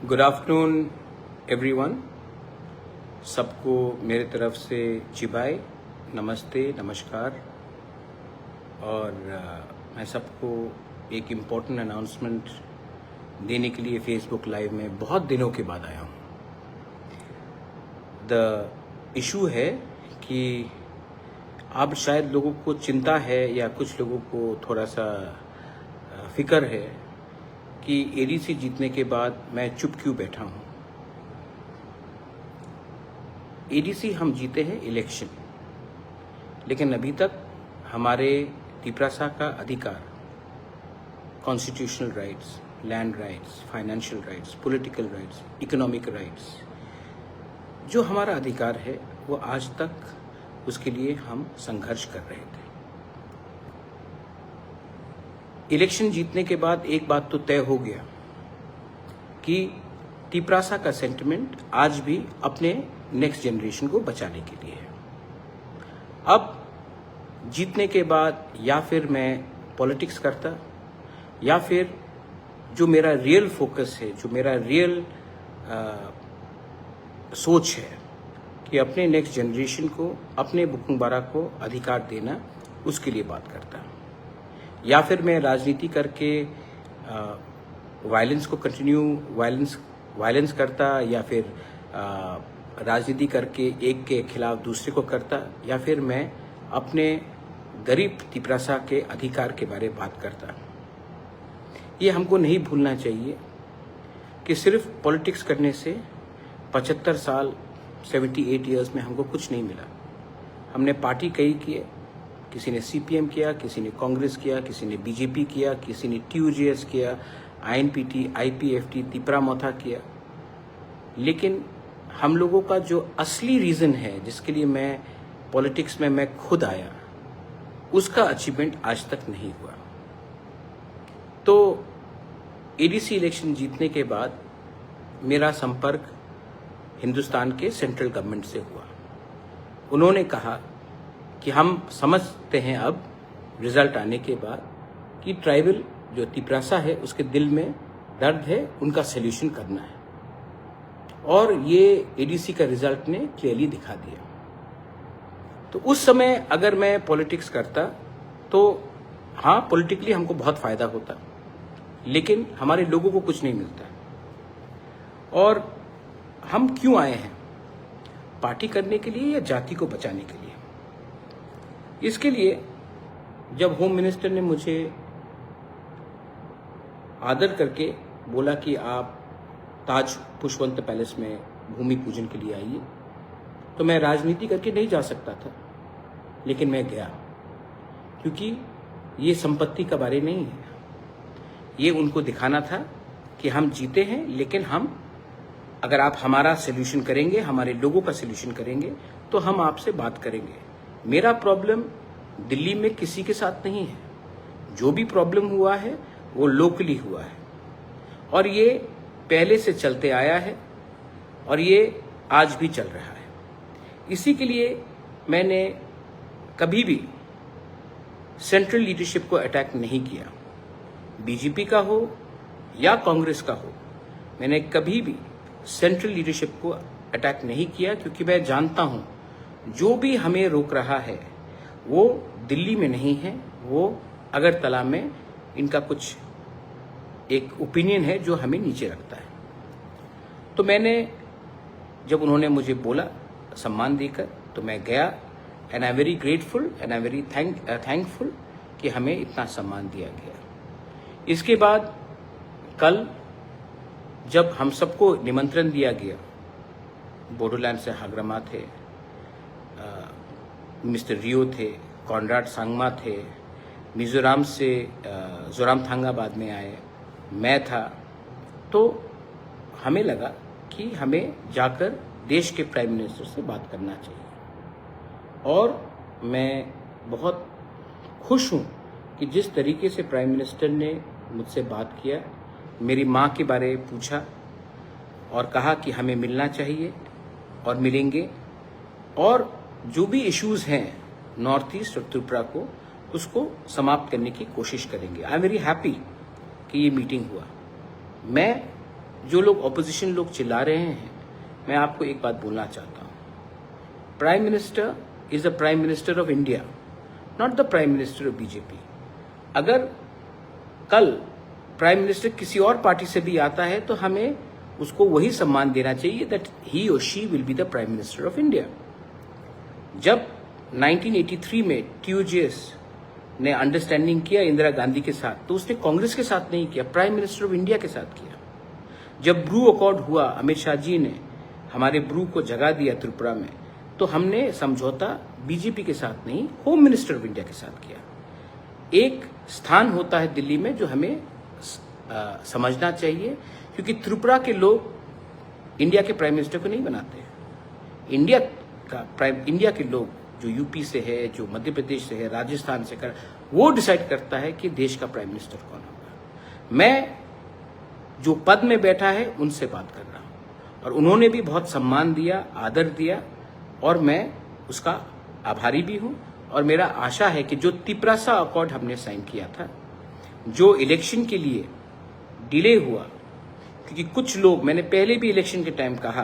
Good afternoon everyone. सबको मेरे तरफ से चिबाई नमस्ते नमस्कार। और मैं सबको एक इम्पोर्टेंट अनाउंसमेंट देने के लिए फेसबुक लाइव में बहुत दिनों के बाद आया हूँ। द इशू है कि अब शायद लोगों को चिंता है या कुछ लोगों को थोड़ा सा फिक्र है कि एडीसी जीतने के बाद मैं चुप क्यों बैठा हूँ। एडीसी हम जीते हैं इलेक्शन, लेकिन अभी तक हमारे तिपरासा का अधिकार, constitutional rights, land rights, financial rights, political rights, economic rights, जो हमारा अधिकार है वो आज तक उसके लिए हम संघर्ष कर रहे थे। इलेक्शन जीतने के बाद एक बात तो तय हो गया कि तिपरासा का सेंटिमेंट आज भी अपने नेक्स्ट जनरेशन को बचाने के लिए है। अब जीतने के बाद या फिर मैं पॉलिटिक्स करता या फिर जो मेरा रियल फोकस है, जो मेरा रियल सोच है कि अपने नेक्स्ट जनरेशन को, अपने बुकुंबारा को अधिकार देना, उसके लिए बात करता, या फिर मैं राजनीति करके वायलेंस को कंटिन्यू वायलेंस करता, या फिर राजनीति करके एक के खिलाफ दूसरे को करता, या फिर मैं अपने गरीब तिपरासा के अधिकार के बारे में बात करता। ये हमको नहीं भूलना चाहिए कि सिर्फ पॉलिटिक्स करने से 75 साल 78 इयर्स में हमको कुछ नहीं मिला। हमने पार्टी कई किए, किसी ने सीपीएम किया, किसी ने कांग्रेस किया, किसी ने बीजेपी किया, किसी ने टीयूजेएस किया, आईएनपीटी, आईपीएफटी, तिपरा मोथा किया। लेकिन हम लोगों का जो असली रीज़न है जिसके लिए मैं पॉलिटिक्स में मैं खुद आया, उसका अचीवमेंट आज तक नहीं हुआ। तो एडीसी इलेक्शन जीतने के बाद मेरा संपर्क हिंदुस्तान के सेंट्रल गवर्नमेंट से हुआ। उन्होंने कहा कि हम समझते हैं अब रिजल्ट आने के बाद कि ट्राइबल जो तिपरासा है उसके दिल में दर्द है, उनका सल्यूशन करना है, और ये एडीसी का रिजल्ट ने क्लियरली दिखा दिया। तो उस समय अगर मैं पॉलिटिक्स करता तो हाँ, पॉलिटिकली हमको बहुत फायदा होता, लेकिन हमारे लोगों को कुछ नहीं मिलता। और हम क्यों आए हैं? पार्टी करने के लिए या जाति को बचाने के लिए? इसके लिए जब होम मिनिस्टर ने मुझे आदर करके बोला कि आप ताज पुष्पवंत पैलेस में भूमि पूजन के लिए आइए, तो मैं राजनीति करके नहीं जा सकता था, लेकिन मैं गया, क्योंकि ये संपत्ति का बारे नहीं है। ये उनको दिखाना था कि हम जीते हैं, लेकिन हम, अगर आप हमारा सोल्यूशन करेंगे, हमारे लोगों का सोल्यूशन करेंगे, तो हम आपसे बात करेंगे। मेरा प्रॉब्लम दिल्ली में किसी के साथ नहीं है। जो भी प्रॉब्लम हुआ है वो लोकली हुआ है, और ये पहले से चलते आया है, और ये आज भी चल रहा है। इसी के लिए मैंने कभी भी सेंट्रल लीडरशिप को अटैक नहीं किया, बीजेपी का हो या कांग्रेस का हो। मैंने कभी भी सेंट्रल लीडरशिप को अटैक नहीं किया, क्योंकि मैं जानता हूं जो भी हमें रोक रहा है वो दिल्ली में नहीं है, वो अगरतला में इनका कुछ एक ओपिनियन है जो हमें नीचे रखता है। तो मैंने, जब उन्होंने मुझे बोला सम्मान देकर, तो मैं गया, and I am very grateful and I am very thankful कि हमें इतना सम्मान दिया गया। इसके बाद कल जब हम सबको निमंत्रण दिया गया, बोडोलैंड से हाग्रमा थे, मिस्टर रियो थे, कॉनराड सांगमा थे, मिजोरम से जोरामथांगा बाद में आए, मैं था। तो हमें लगा कि हमें जाकर देश के प्राइम मिनिस्टर से बात करना चाहिए, और मैं बहुत खुश हूँ कि जिस तरीके से प्राइम मिनिस्टर ने मुझसे बात किया, मेरी माँ के बारे में पूछा और कहा कि हमें मिलना चाहिए और मिलेंगे, और जो भी इश्यूज हैं नॉर्थ ईस्ट और त्रिपुरा को, उसको समाप्त करने की कोशिश करेंगे। आई एम वेरी हैप्पी कि ये मीटिंग हुआ। मैं जो लोग ऑपोजिशन लोग चिल्ला रहे हैं, मैं आपको एक बात बोलना चाहता हूँ। Prime minister is the prime minister of India, not the prime minister of BJP. अगर कल प्राइम मिनिस्टर किसी और पार्टी से भी आता है तो हमें उसको वही सम्मान देना चाहिए दैट ही और she will be the prime minister of India. जब 1983 में TUJS ने अंडरस्टैंडिंग किया इंदिरा गांधी के साथ, तो उसने कांग्रेस के साथ नहीं किया, प्राइम मिनिस्टर ऑफ इंडिया के साथ किया। जब ब्रू अकॉर्ड हुआ, अमित शाह जी ने हमारे ब्रू को जगा दिया त्रिपुरा में, तो हमने समझौता बीजेपी के साथ नहीं, होम मिनिस्टर ऑफ इंडिया के साथ किया। एक स्थान होता है दिल्ली में जो हमें समझना चाहिए, क्योंकि त्रिपुरा के लोग इंडिया के प्राइम मिनिस्टर को नहीं बनाते। इंडिया के लोग जो यूपी से है, जो मध्य प्रदेश से है, राजस्थान से कर, वो डिसाइड करता है कि देश का प्राइम मिनिस्टर कौन होगा। मैं जो पद में बैठा है उनसे बात कर रहा हूं, और उन्होंने भी बहुत सम्मान दिया, आदर दिया, और मैं उसका आभारी भी हूं। और मेरा आशा है कि जो तिपरासा अकॉर्ड हमने साइन किया था, जो इलेक्शन के लिए डिले हुआ, क्योंकि कुछ लोग, मैंने पहले भी इलेक्शन के टाइम कहा,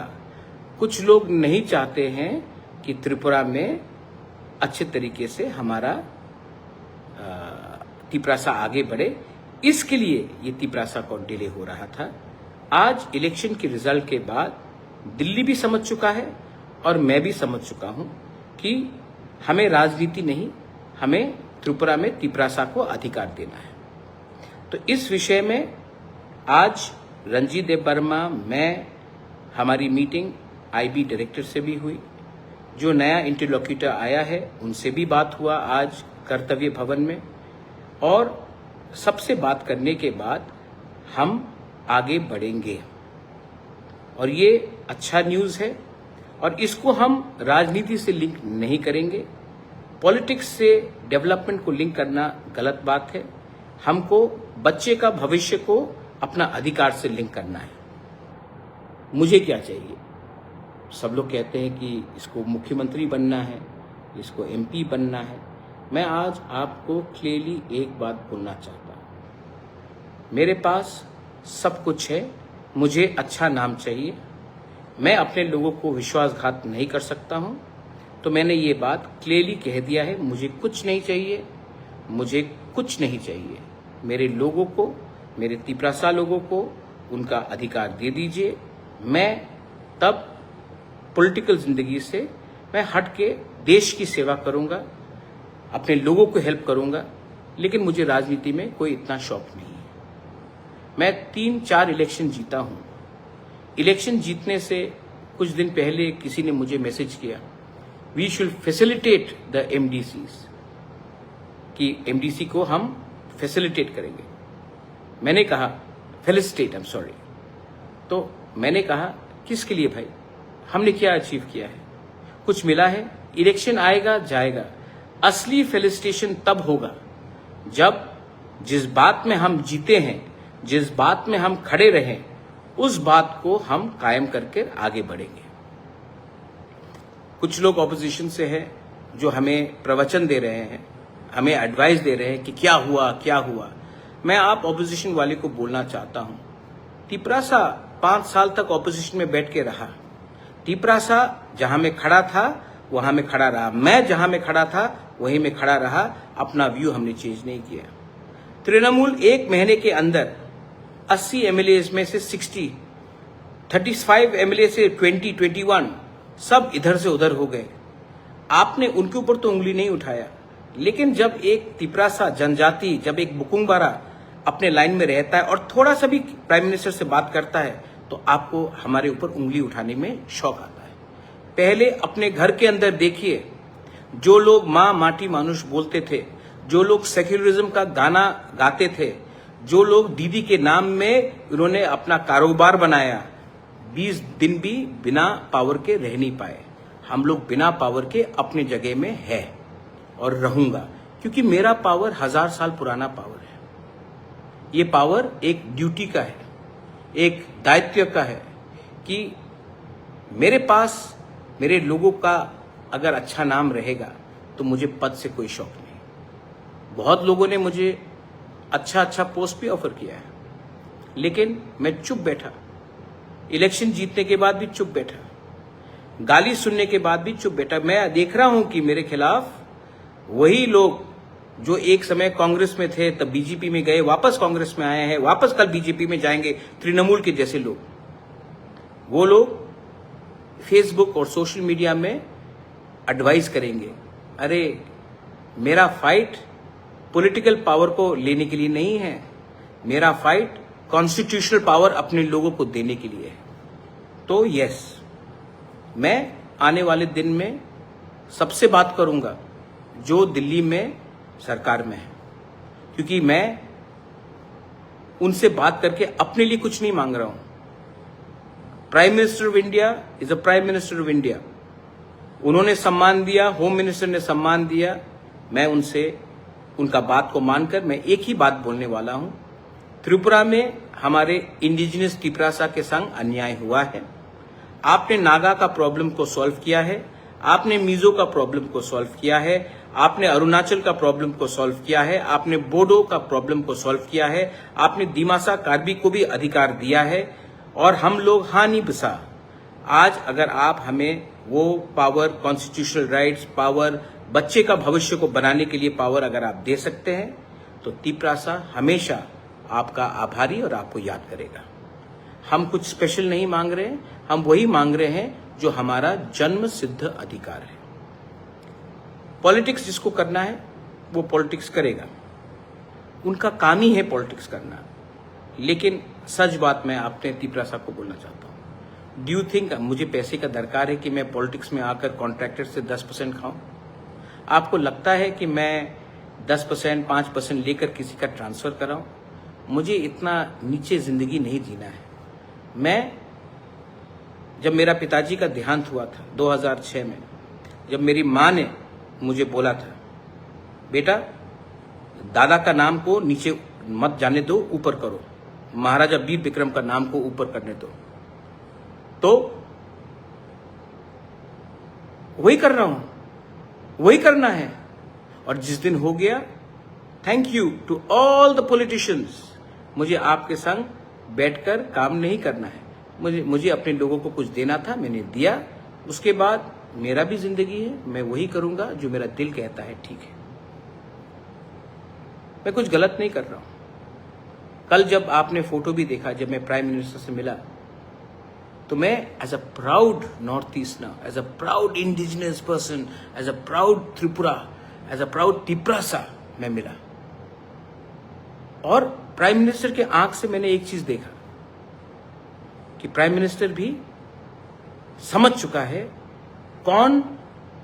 कुछ लोग नहीं चाहते हैं कि त्रिपुरा में अच्छे तरीके से हमारा तिपरासा आगे बढ़े, इसके लिए ये तिपरासा को डिले हो रहा था। आज इलेक्शन के रिजल्ट के बाद दिल्ली भी समझ चुका है और मैं भी समझ चुका हूं कि हमें राजनीति नहीं, हमें त्रिपुरा में तिपरासा को अधिकार देना है। तो इस विषय में आज रणजीत देव वर्मा, मैं, हमारी मीटिंग IB डायरेक्टर से भी हुई, जो नया इंटरलोक्यूटर आया है उनसे भी बात हुआ आज कर्तव्य भवन में, और सबसे बात करने के बाद हम आगे बढ़ेंगे। और ये अच्छा न्यूज़ है, और इसको हम राजनीति से लिंक नहीं करेंगे। पॉलिटिक्स से डेवलपमेंट को लिंक करना गलत बात है। हमको बच्चे का भविष्य को अपना अधिकार से लिंक करना है। मुझे क्या चाहिए? सब लोग कहते हैं कि इसको मुख्यमंत्री बनना है, इसको MP बनना है। मैं आज आपको क्लियरली एक बात बोलना चाहता हूं, मेरे पास सब कुछ है, मुझे अच्छा नाम चाहिए, मैं अपने लोगों को विश्वासघात नहीं कर सकता हूं, तो मैंने ये बात क्लियरली कह दिया है, मुझे कुछ नहीं चाहिए, मुझे कुछ नहीं चाहिए। मेरे लोगों को, मेरे तिपरासा लोगों को उनका अधिकार दे दीजिए। मैं तब पॉलिटिकल जिंदगी से मैं हट के देश की सेवा करूंगा, अपने लोगों को हेल्प करूंगा, लेकिन मुझे राजनीति में कोई इतना शौक नहीं है। मैं 3-4 इलेक्शन जीता हूं। इलेक्शन जीतने से कुछ दिन पहले किसी ने मुझे मैसेज किया, we should facilitate the MDCs, कि MDC को हम फैसिलिटेट करेंगे। मैंने कहा फेलिसिटेट, आई एम सॉरी। तो मैंने कहा किसके लिए भाई? हमने क्या अचीव किया है? कुछ मिला है? इलेक्शन आएगा जाएगा, असली फेलिसिटेशन तब होगा जब जिस बात में हम जीते हैं, जिस बात में हम खड़े रहें, उस बात को हम कायम करके आगे बढ़ेंगे। कुछ लोग ऑपोजिशन से हैं जो हमें प्रवचन दे रहे हैं, हमें एडवाइस दे रहे हैं कि क्या हुआ क्या हुआ। मैं आप ऑपोजिशन वाले को बोलना चाहता हूं, तिपरासा 5 साल तक ऑपोजिशन में बैठ के रहा। तिपरासा जहां में खड़ा था वहां में खड़ा रहा, मैं जहां में खड़ा था वहीं में खड़ा रहा। अपना व्यू हमने चेंज नहीं किया। तृणमूल 1 महीने के अंदर 80 MLAs में से 60, 35 MLA से 21 सब इधर से उधर हो गए। आपने उनके ऊपर तो उंगली नहीं उठाया, लेकिन जब एक तिपरासा जनजाति, जब एक बुकुंबारा अपने लाइन में रहता है और थोड़ा सा भी प्राइम मिनिस्टर से बात करता है, तो आपको हमारे ऊपर उंगली उठाने में शौक आता है। पहले अपने घर के अंदर देखिए, जो लोग माँ माटी मानुष बोलते थे, जो लोग सेक्युलरिज्म का गाना गाते थे, जो लोग दीदी के नाम में उन्होंने अपना कारोबार बनाया, 20 दिन भी बिना पावर के रह नहीं पाए। हम लोग बिना पावर के अपने जगह में है और रहूंगा, क्योंकि मेरा पावर 1000 साल पुराना पावर है। ये पावर एक ड्यूटी का है, एक दायित्व का है कि मेरे पास मेरे लोगों का अगर अच्छा नाम रहेगा तो मुझे पद से कोई शौक नहीं। बहुत लोगों ने मुझे अच्छा पोस्ट भी ऑफर किया है, लेकिन मैं चुप बैठा। इलेक्शन जीतने के बाद भी चुप बैठा, गाली सुनने के बाद भी चुप बैठा। मैं देख रहा हूं कि मेरे खिलाफ वही लोग जो एक समय कांग्रेस में थे, तब बीजेपी में गए, वापस कांग्रेस में आए हैं, वापस कल बीजेपी में जाएंगे, तृणमूल के जैसे लोग, वो लोग फेसबुक और सोशल मीडिया में एडवाइस करेंगे। अरे मेरा फाइट पॉलिटिकल पावर को लेने के लिए नहीं है, मेरा फाइट कॉन्स्टिट्यूशनल पावर अपने लोगों को देने के लिए है। तो यस, मैं आने वाले दिन में सबसे बात करूंगा जो दिल्ली में सरकार में है, क्योंकि मैं उनसे बात करके अपने लिए कुछ नहीं मांग रहा हूं। Prime minister of India is a prime minister of India. उन्होंने सम्मान दिया, होम मिनिस्टर ने सम्मान दिया, मैं उनसे उनका बात को मानकर मैं एक ही बात बोलने वाला हूं। त्रिपुरा में हमारे इंडिजिनस तिपरासा के संग अन्याय हुआ है। आपने नागा का प्रॉब्लम को सॉल्व किया है, आपने मिजो का प्रॉब्लम को सॉल्व किया है, आपने अरुणाचल का प्रॉब्लम को सॉल्व किया है, आपने बोडो का प्रॉब्लम को सॉल्व किया है, आपने दिमासा कार्बी को भी अधिकार दिया है, और हम लोग हानि बसा। आज अगर आप हमें वो पावर, कॉन्स्टिट्यूशनल राइट्स, पावर, बच्चे का भविष्य को बनाने के लिए पावर अगर आप दे सकते हैं, तो तिपरासा हमेशा आपका आभारी और आपको याद करेगा। हम कुछ स्पेशल नहीं मांग रहे हैं, हम वही मांग रहे हैं जो हमारा जन्म सिद्ध अधिकार है। पॉलिटिक्स जिसको करना है वो पॉलिटिक्स करेगा, उनका काम ही है पॉलिटिक्स करना। लेकिन सच बात मैं अपने तिपरासा को बोलना चाहता हूं, डू यू थिंक मुझे पैसे का दरकार है कि मैं पॉलिटिक्स में आकर कॉन्ट्रैक्टर से 10% खाऊं? आपको लगता है कि मैं 10%, 5% लेकर किसी का ट्रांसफर कराऊं? मुझे इतना नीचे जिंदगी नहीं जीना है। मैं जब मेरा पिताजी का देहांत हुआ था 2006 में, जब मेरी माँ ने मुझे बोला था, बेटा दादा का नाम को नीचे मत जाने दो, ऊपर करो, महाराजा वीर विक्रम का नाम को ऊपर करने दो, तो वही कर रहा हूं, वही करना है। और जिस दिन हो गया, thank you to all the politicians, मुझे आपके संग बैठकर काम नहीं करना है, मुझे अपने लोगों को कुछ देना था, मैंने दिया। उसके बाद मेरा भी जिंदगी है, मैं वही करूंगा जो मेरा दिल कहता है ठीक है। मैं कुछ गलत नहीं कर रहा हूं। कल जब आपने फोटो भी देखा, जब मैं प्राइम मिनिस्टर से मिला, तो मैं as a proud north easterner, as a proud indigenous person, as a proud Tripura, as a proud Tiprasa मैं मिला। और प्राइम मिनिस्टर के आंख से मैंने एक चीज देखा कि प्राइम मिनिस्टर भी समझ चुका है कौन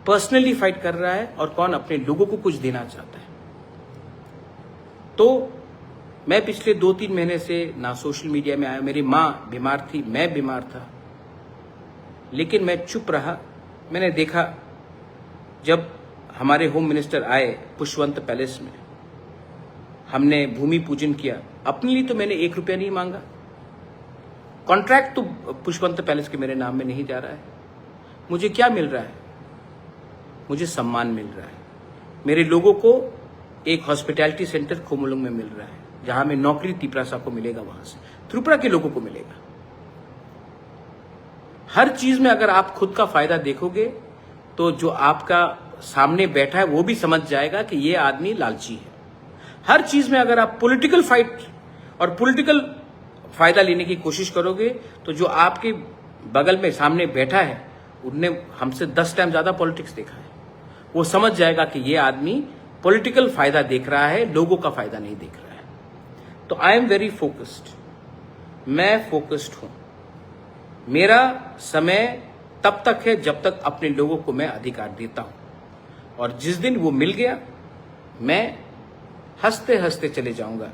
पर्सनली फाइट कर रहा है और कौन अपने लोगों को कुछ देना चाहता है। तो मैं पिछले 2-3 महीने से ना सोशल मीडिया में आया, मेरी माँ बीमार थी, मैं बीमार था, लेकिन मैं चुप रहा। मैंने देखा जब हमारे होम मिनिस्टर आए पुष्पवंत पैलेस में, हमने भूमि पूजन किया। अपने लिए तो मैंने 1 रुपया नहीं मांगा, कॉन्ट्रैक्ट तो पुष्पवंत पैलेस के मेरे नाम में नहीं जा रहा है। मुझे क्या मिल रहा है? मुझे सम्मान मिल रहा है। मेरे लोगों को एक हॉस्पिटैलिटी सेंटर खोमलुंग में मिल रहा है, जहां में नौकरी तिपरासा को मिलेगा, वहां से त्रिपुरा के लोगों को मिलेगा। हर चीज में अगर आप खुद का फायदा देखोगे तो जो आपका सामने बैठा है वो भी समझ जाएगा कि ये आदमी लालची है। हर चीज में अगर आप पॉलिटिकल फाइट और पॉलिटिकल फायदा लेने की कोशिश करोगे तो जो आपके बगल में सामने बैठा है उनने हमसे 10 टाइम ज्यादा पॉलिटिक्स देखा है, वो समझ जाएगा कि ये आदमी पॉलिटिकल फायदा देख रहा है, लोगों का फायदा नहीं देख रहा है। तो आई एम वेरी फोकस्ड, मैं फोकस्ड हूं। मेरा समय तब तक है जब तक अपने लोगों को मैं अधिकार देता हूं, और जिस दिन वो मिल गया मैं हंसते हंसते चले जाऊंगा।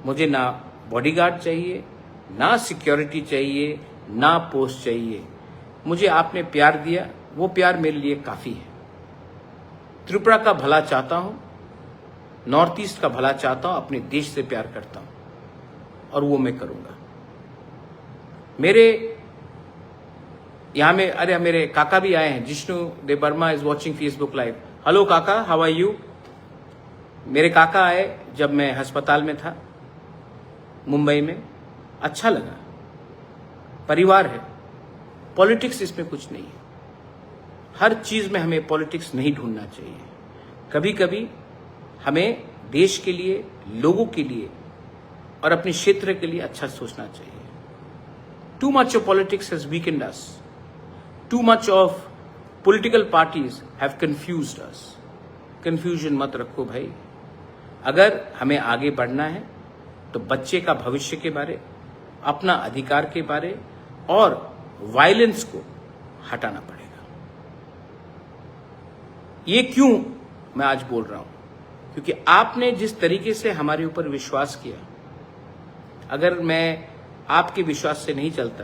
मुझे ना बॉडीगार्ड चाहिए, ना सिक्योरिटी चाहिए, ना पोस्ट चाहिए। मुझे आपने प्यार दिया, वो प्यार मेरे लिए काफी है। त्रिपुरा का भला चाहता हूं, नॉर्थ ईस्ट का भला चाहता हूं, अपने देश से प्यार करता हूं, और वो मैं करूंगा। मेरे यहां में अरे मेरे काका भी आए हैं, Jishnu Dev Varma is watching Facebook live. Hello kaka, how are you? मेरे काका आए जब मैं अस्पताल में था मुंबई में, अच्छा लगा। परिवार है। पॉलिटिक्स इसमें कुछ नहीं है। हर चीज में हमें पॉलिटिक्स नहीं ढूंढना चाहिए। कभी कभी हमें देश के लिए, लोगों के लिए और अपने क्षेत्र के लिए अच्छा सोचना चाहिए। Too much of politics has weekend us. Too much of political parties have confused us. Confusion मत रखो भाई। अगर हमें आगे बढ़ना है तो बच्चे का भविष्य के बारे, अपना अधिकार के बारे और वायलेंस को हटाना पड़ेगा। ये क्यों मैं आज बोल रहा हूं? क्योंकि आपने जिस तरीके से हमारे ऊपर विश्वास किया, अगर मैं आपके विश्वास से नहीं चलता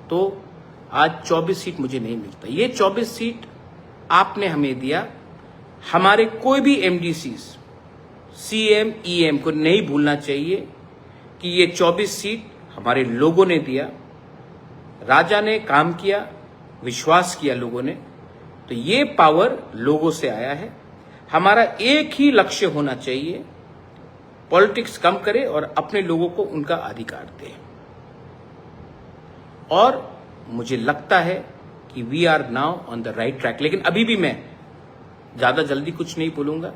तो आज 24 सीट मुझे नहीं मिलता। ये 24 सीट आपने हमें दिया। हमारे कोई भी एमडीसीज, सीएम, ईएम को नहीं भूलना चाहिए कि ये 24 सीट हमारे लोगों ने दिया। राजा ने काम किया, विश्वास किया लोगों ने, तो ये पावर लोगों से आया है। हमारा एक ही लक्ष्य होना चाहिए, पॉलिटिक्स कम करे और अपने लोगों को उनका अधिकार दे। और मुझे लगता है कि we are now on the right track. लेकिन अभी भी मैं ज्यादा जल्दी कुछ नहीं बोलूंगा।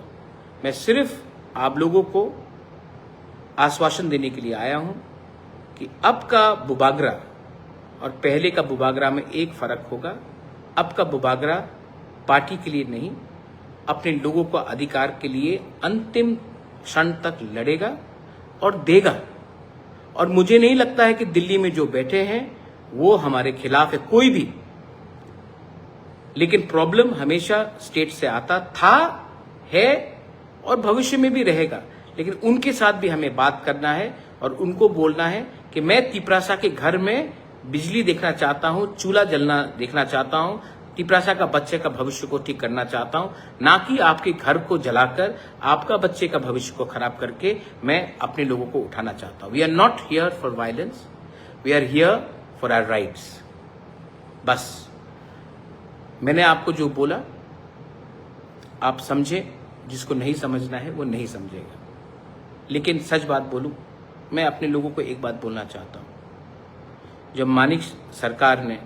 मैं सिर्फ आप लोगों को आश्वासन देने के लिए आया हूं कि अब का बुबागरा और पहले का बुबागरा में एक फर्क होगा। अब का बुबागरा पार्टी के लिए नहीं, अपने लोगों को अधिकार के लिए अंतिम क्षण तक लड़ेगा और देगा। और मुझे नहीं लगता है कि दिल्ली में जो बैठे हैं वो हमारे खिलाफ है, कोई भी। लेकिन प्रॉब्लम हमेशा स्टेट से आता था, है और भविष्य में भी रहेगा। लेकिन उनके साथ भी हमें बात करना है और उनको बोलना है कि मैं तिपरासा के घर में बिजली देखना चाहता हूं, चूल्हा जलना देखना चाहता हूं, तिपरासा का बच्चे का भविष्य को ठीक करना चाहता हूं, ना कि आपके घर को जलाकर आपका बच्चे का भविष्य को खराब करके मैं अपने लोगों को उठाना चाहता हूं। We are not here for violence, we are here for our rights. बस मैंने आपको जो बोला आप समझे, जिसको नहीं समझना है वो नहीं समझेगा। लेकिन सच बात बोलूं, मैं अपने लोगों को एक बात बोलना चाहता हूं। जब मानिक सरकार ने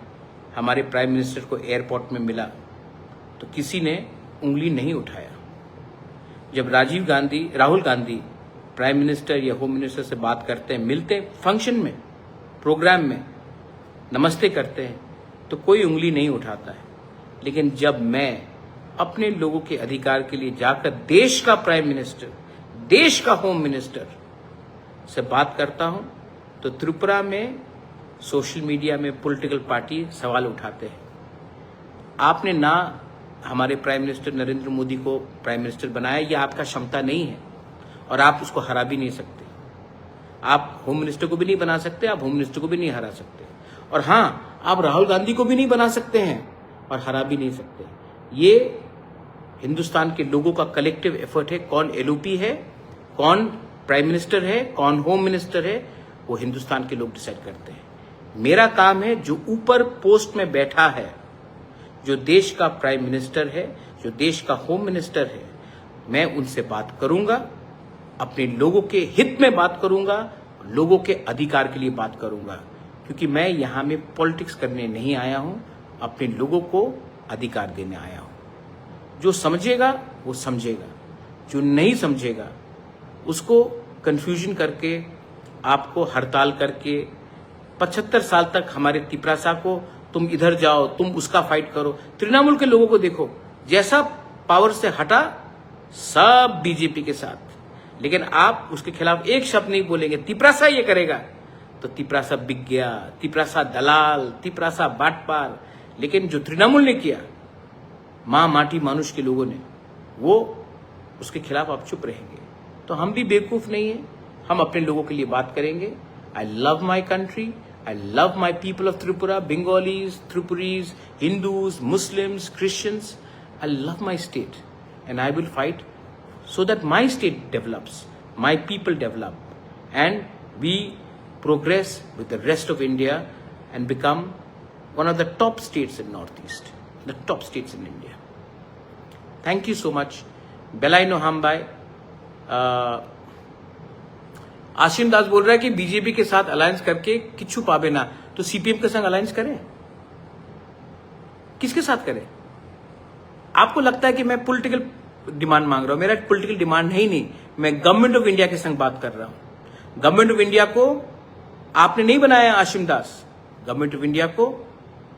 हमारे प्राइम मिनिस्टर को एयरपोर्ट में मिला तो किसी ने उंगली नहीं उठाया। जब राहुल गांधी प्राइम मिनिस्टर या होम मिनिस्टर से बात करते हैं, मिलते हैं फंक्शन में, प्रोग्राम में, नमस्ते करते हैं, तो कोई उंगली नहीं उठाता है। लेकिन जब मैं अपने लोगों के अधिकार के लिए जाकर देश का प्राइम मिनिस्टर, देश का होम मिनिस्टर से बात करता हूं तो त्रिपुरा में सोशल मीडिया में पॉलिटिकल पार्टी सवाल उठाते हैं। आपने ना हमारे प्राइम मिनिस्टर नरेंद्र मोदी को प्राइम मिनिस्टर बनाया, यह आपका क्षमता नहीं है और आप उसको हरा भी नहीं सकते। आप होम मिनिस्टर को भी नहीं बना सकते, आप होम मिनिस्टर को भी नहीं हरा सकते। और हाँ, आप राहुल गांधी को भी नहीं बना सकते हैं और हरा भी नहीं सकते। ये हिंदुस्तान के लोगों का कलेक्टिव एफर्ट है। कौन एलओपी है, कौन प्राइम मिनिस्टर है, कौन होम मिनिस्टर है, वो हिंदुस्तान के लोग डिसाइड करते हैं। मेरा काम है, जो ऊपर पोस्ट में बैठा है, जो देश का प्राइम मिनिस्टर है, जो देश का होम मिनिस्टर है, मैं उनसे बात करूंगा, अपने लोगों के हित में बात करूंगा, लोगों के अधिकार के लिए बात करूंगा। क्योंकि मैं यहां में पॉलिटिक्स करने नहीं आया हूं, अपने लोगों को अधिकार देने आया हूं। जो समझेगा वो समझेगा, जो नहीं समझेगा उसको कंफ्यूजन करके, आपको हड़ताल करके 75 साल तक हमारे तिपरासा को तुम इधर जाओ, तुम उसका फाइट करो। तृणमूल के लोगों को देखो, जैसा पावर से हटा सब बीजेपी के साथ। लेकिन आप उसके खिलाफ एक शब्द नहीं बोलेंगे, तिपरासा ये करेगा, तो तिपरासा बिक गया, तिपरासा दलाल, तिपरासा बाटपार। लेकिन जो तृणमूल ने किया, मां माटी मानुष के लोगों ने, वो उसके खिलाफ आप चुप रहेंगे। तो हम भी बेवकूफ नहीं है, हम अपने लोगों के लिए बात करेंगे। I love my country, I love my people of Tripura, Bengalis, Tripuris, Hindus, Muslims, Christians. I love my state and I will fight so that my state develops, my people develop, and we progress with the rest of India and become one of the top states in Northeast, the top states in India. Thank you so much. Belai no Hambai. Ashim दास बोल रहा है कि BJP के साथ alliance करके किच्छु पावे ना। तो सीपीएम के संग अलायंस करें, किसके साथ करें? आपको लगता है कि मैं पॉलिटिकल डिमांड मांग रहा हूं, मेरा पॉलिटिकल डिमांड है ही नहीं, मैं गवर्नमेंट ऑफ इंडिया के संग बात कर रहा हूं। गवर्नमेंट ऑफ इंडिया को आपने नहीं बनाया आशिम दास, गवर्नमेंट ऑफ इंडिया को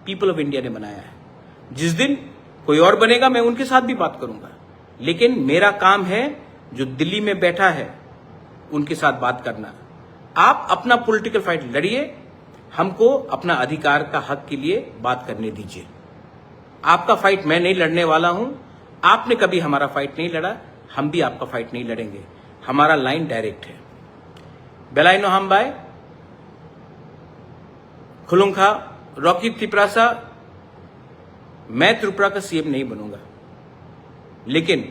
पीपल ऑफ इंडिया ने बनाया है। जिस दिन कोई और बनेगा मैं उनके साथ भी बात करूंगा, लेकिन मेरा काम है जो दिल्ली में बैठा है उनके साथ बात करना। आप अपना पॉलिटिकल फाइट लड़िए, हमको अपना अधिकार का हक के लिए बात करने दीजिए। आपका फाइट मैं नहीं लड़ने वाला हूं, आपने कभी हमारा फाइट नहीं लड़ा, हम भी आपका फाइट नहीं लड़ेंगे। हमारा लाइन डायरेक्ट है। बेलाइनो हाम्बाई खुलुंखा रॉकी त्रिपुरासा, मैं त्रिपुरा का सीएम नहीं बनूंगा, लेकिन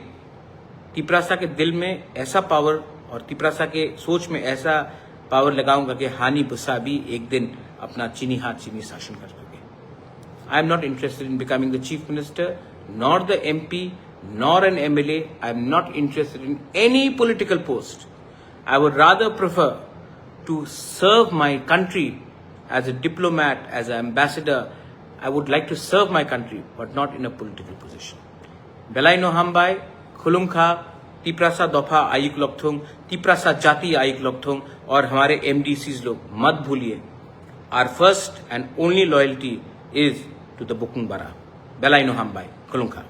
त्रिपुरासा के दिल में ऐसा पावर और त्रिपुरासा के सोच में ऐसा पावर लगाऊंगा कि हानि बुसा भी एक दिन अपना चीनी हाथ चीनी शासन कर सके। I am not interested in becoming the chief minister, nor the MP, nor an MLA. I am not interested in any political post. I would rather prefer to serve my country as a diplomat, as an ambassador. I would like to serve my country, but not in a political position. Belaino Hambai, Khulungkha, Tiprasa दफा आयुक लोकथुंग, तिपरासा जाति आयुक लोकथुंग और हमारे MDCs लोग मत भूलिए, our first and only loyalty is to the Bukung Bara. Belaino Hambai, Khulungkha.